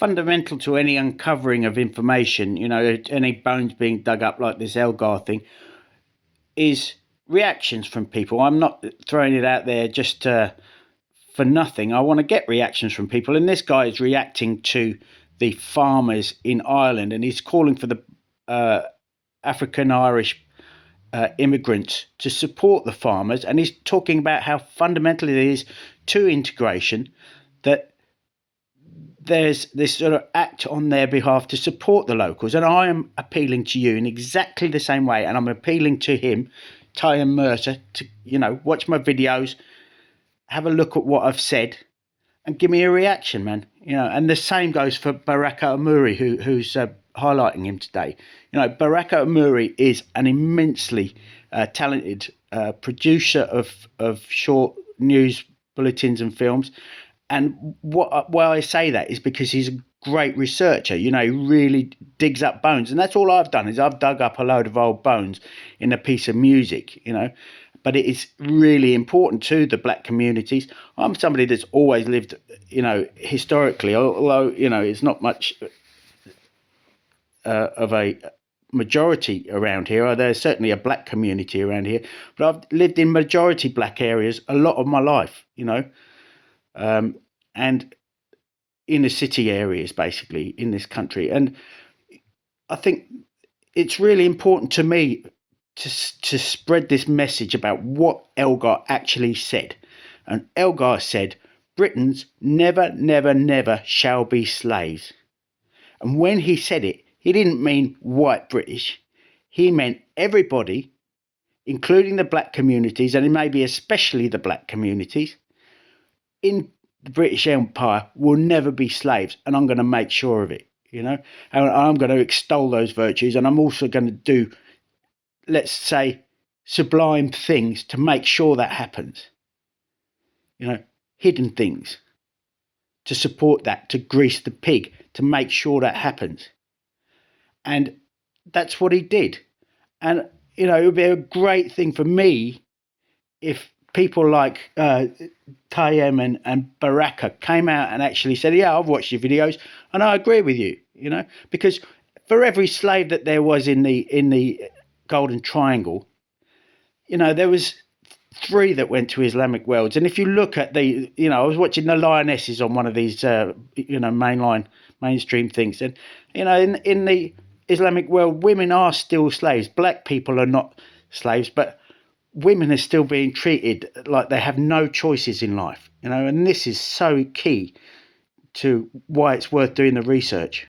fundamental to any uncovering of information, any bones being dug up like this Elgar thing, is reactions from people. I'm not throwing it out there just for nothing. I want to get reactions from people. And this guy is reacting to the farmers in Ireland, and he's calling for the African Irish immigrants to support the farmers. And he's talking about how fundamental it is to integration that there's this sort of act on their behalf to support the locals. And I am appealing to you in exactly the same way. And I'm appealing to him, Tyan Mercer, to, watch my videos, have a look at what I've said and give me a reaction, man. And the same goes for Baraka Amuri, who's highlighting him today. Baraka Amuri is an immensely talented producer of short news bulletins and films. And why I say that is because he's a great researcher. He really digs up bones. And that's all I've done is I've dug up a load of old bones in a piece of music, But it is really important to the black communities. I'm somebody that's always lived, historically, although, it's not much of a majority around here. There's certainly a black community around here. But I've lived in majority black areas a lot of my life, and inner city areas, basically, in this country. And I think it's really important to me to spread this message about what Elgar actually said. And Elgar said, Britons never, never, never shall be slaves. And when he said it, he didn't mean white British. He meant everybody, including the black communities, and maybe especially the black communities, in the British Empire will never be slaves. And I'm going to make sure of it, And I'm going to extol those virtues. And I'm also going to do, let's say, sublime things to make sure that happens. Hidden things to support that, to grease the pig, to make sure that happens. And that's what he did. And, it would be a great thing for me if people like Tayem and Baraka came out and actually said, yeah, I've watched your videos and I agree with you, because for every slave that there was in the Golden Triangle, there was 3 that went to Islamic worlds. And if you look at I was watching the Lionesses on one of these, mainstream things. And, in the Islamic world, women are still slaves. Black people are not slaves, but women are still being treated like they have no choices in life, and this is so key to why it's worth doing the research.